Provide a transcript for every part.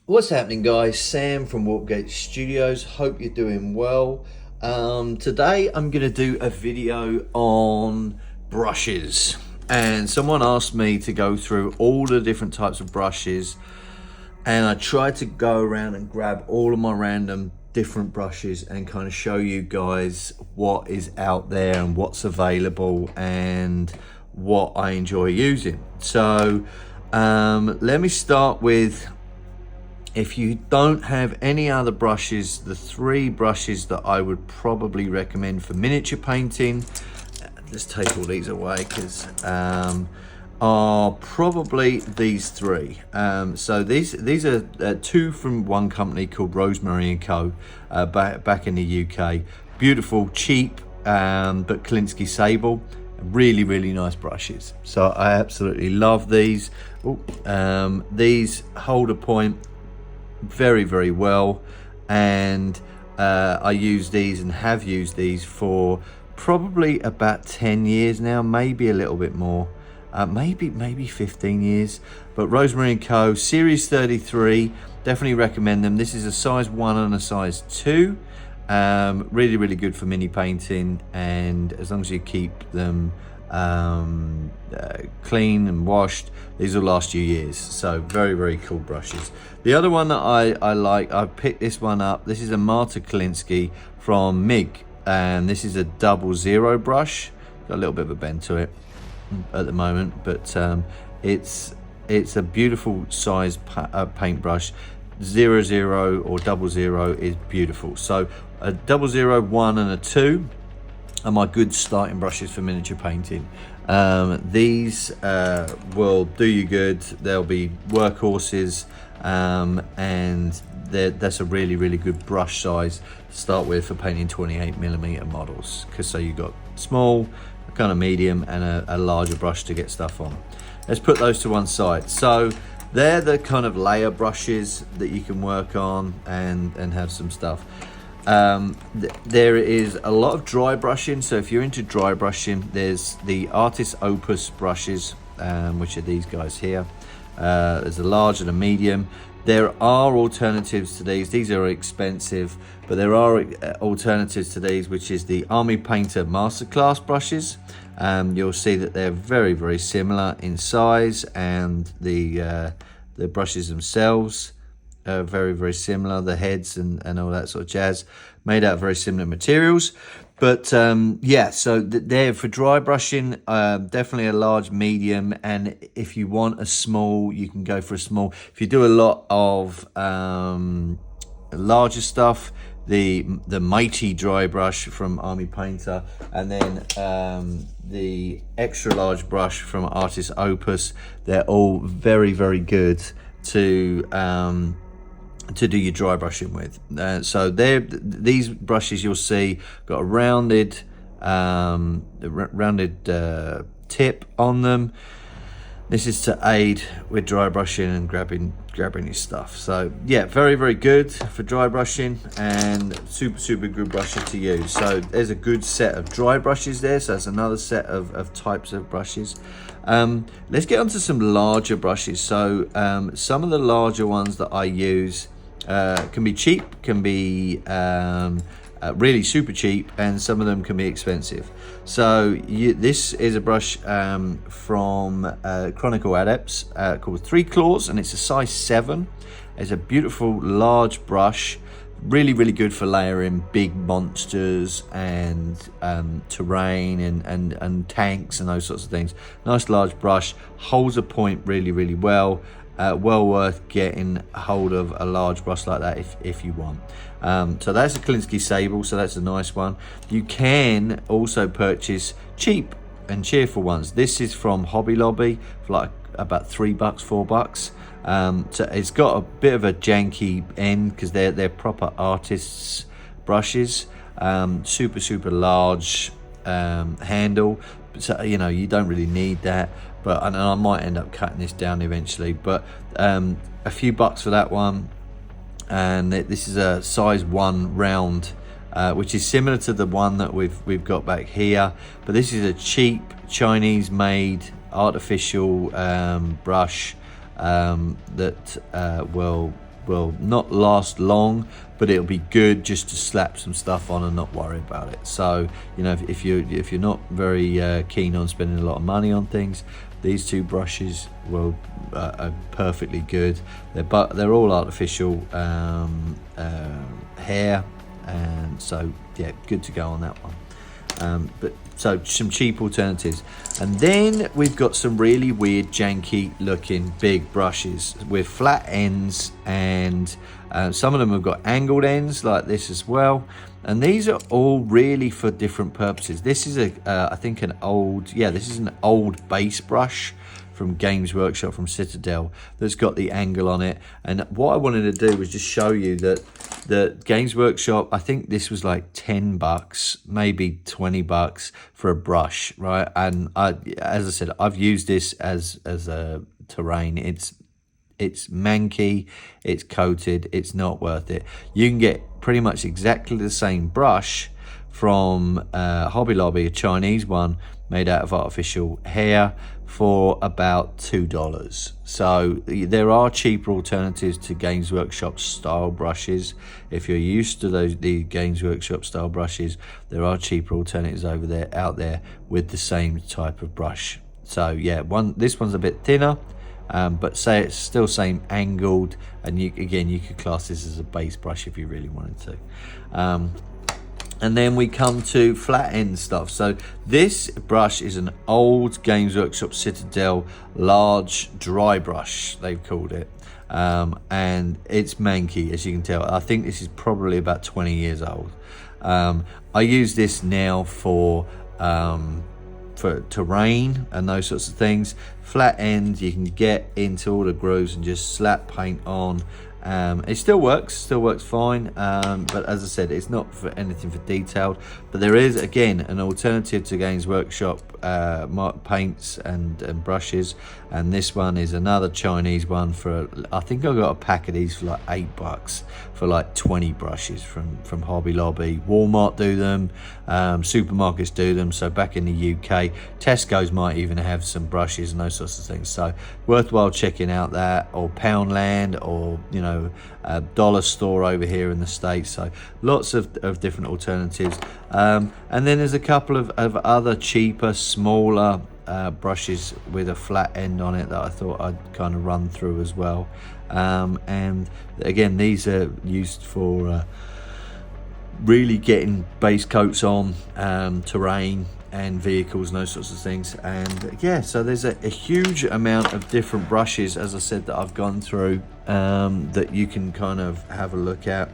What's happening, guys? Sam from Warpgate Studios. Hope you're doing well. Today I'm going to do a video on brushes, and someone asked me to go through all the different types of brushes, and I tried to go around and grab all of my random different brushes and kind of show you guys what is out there and what's available and what I enjoy using. So let me start with, if you don't have any other brushes, the three brushes that I would probably recommend for miniature painting, let's take all these away, because are probably these three. So these are two from one company called Rosemary and Co. Back in the UK. Beautiful, cheap, but Klinsky Sable. Really nice brushes. So I absolutely love these. These hold a point very well, and I use these and have used these for probably about 10 years now, maybe a little bit more, maybe 15 years. But Rosemary and Co. Series 33, definitely recommend them. This is a size 1 and a size 2. Really good for mini painting, and as long as you keep them clean and washed, these will last you years. So very cool brushes. The other one that I like, I picked this one up. This is a Marta Klinsky from MIG, and this is a 00 brush. Got a little bit of a bend to it at the moment, but it's a beautiful size paintbrush. 00 or 00 is beautiful. So a 00, 1 and a 2 are my good starting brushes for miniature painting. These will do you good. They'll be workhorses, and that's a really good brush size to start with for painting 28mm models, because so you've got small, kind of medium, and a larger brush to get stuff on. Let's put those to one side. So they're the kind of layer brushes that you can work on and have some stuff. There is a lot of dry brushing, so if you're into dry brushing, there's the Artist Opus brushes, which are these guys here. There's a large and a medium. There are alternatives to these are expensive, but there are alternatives to these, which is the Army Painter Masterclass brushes. You'll see that they're very similar in size, and the brushes themselves very similar, the heads and all that sort of jazz, made out of very similar materials. But yeah, so they're for dry brushing, definitely a large, medium, and if you want a small, you can go for a small. If you do a lot of larger stuff, the mighty dry brush from Army Painter, and then the extra large brush from Artist Opus, they're all very good to do your dry brushing with. So these brushes, you'll see, got a rounded tip on them. This is to aid with dry brushing and grabbing your stuff. So yeah, very good for dry brushing, and super good brushes to use. So there's a good set of dry brushes there. So that's another set of types of brushes. Let's get onto some larger brushes. So some of the larger ones that I use can be cheap, can be really super cheap, and some of them can be expensive. So this is a brush from Chronicle Adepts called 3 Claws, and it's a size 7. It's a beautiful large brush, really good for layering big monsters and terrain and tanks and those sorts of things. Nice large brush, holds a point really well. Well worth getting hold of a large brush like that if you want. So that's a Klinsky Sable, so that's a nice one. You can also purchase cheap and cheerful ones. This is from Hobby Lobby for like about $3, $4. So it's got a bit of a janky end because they're proper artists brushes. Super large handle. So you don't really need that, but and I might end up cutting this down eventually, but a few bucks for that one. And this is a size 1 round, which is similar to the one that we've got back here, but this is a cheap Chinese made artificial brush that will will not last long, but it'll be good just to slap some stuff on and not worry about it. So, you know, if you're not very keen on spending a lot of money on things, these two brushes will are perfectly good. They're all artificial hair, and so yeah, good to go on that one. So some cheap alternatives, and then we've got some really weird, janky looking big brushes with flat ends, and some of them have got angled ends like this as well. And these are all really for different purposes. This is I think an old, this is an old base brush from Games Workshop, from Citadel, that's got the angle on it. And what I wanted to do was just show you that the Games Workshop, I think this was like $10, maybe $20 for a brush, right? And as I said, I've used this as a terrain. It's manky, it's coated, it's not worth it. You can get pretty much exactly the same brush from Hobby Lobby, a Chinese one made out of artificial hair, for about $2. So there are cheaper alternatives to Games Workshop style brushes. If you're used to the Games Workshop style brushes, there are cheaper alternatives out there with the same type of brush. So yeah, this one's a bit thinner, but say it's still same angled, and you could class this as a base brush if you really wanted to. And then we come to flat end stuff. So this brush is an old Games Workshop Citadel large dry brush, they've called it. And it's manky, as you can tell. I think this is probably about 20 years old. I use this now for terrain and those sorts of things. Flat end, you can get into all the grooves and just slap paint on. It still works fine, but as I said, it's not for anything for detailed. But there is, again, an alternative to Games Workshop paints and brushes, and this one is another Chinese one for, I think I got a pack of these for like $8 for like 20 brushes from Hobby Lobby. Walmart do them, supermarkets do them. So back in the UK, Tesco's might even have some brushes and those sorts of things. So worthwhile checking out that, or Poundland, or a dollar store over here in the States. So lots of different alternatives. And then there's a couple of other cheaper, smaller brushes with a flat end on it that I thought I'd kind of run through as well. And again, these are used for really getting base coats on terrain and vehicles and those sorts of things. And yeah, so there's a huge amount of different brushes, as I said, that I've gone through, that you can kind of have a look at.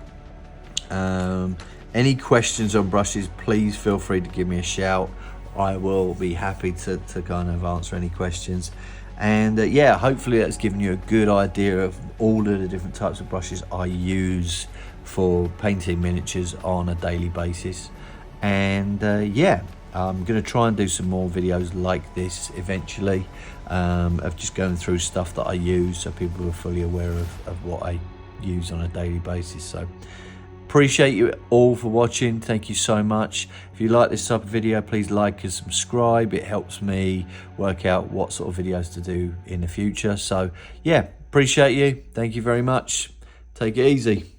Any questions on brushes, please feel free to give me a shout. I will be happy to kind of answer any questions. And yeah, hopefully that's given you a good idea of all of the different types of brushes I use for painting miniatures on a daily basis. And yeah, I'm going to try and do some more videos like this eventually, of just going through stuff that I use, so people are fully aware of what I use on a daily basis. So appreciate you all for watching. Thank you so much. If you like this type of video, please like and subscribe. It helps me work out what sort of videos to do in the future. So yeah, appreciate you. Thank you very much. Take it easy.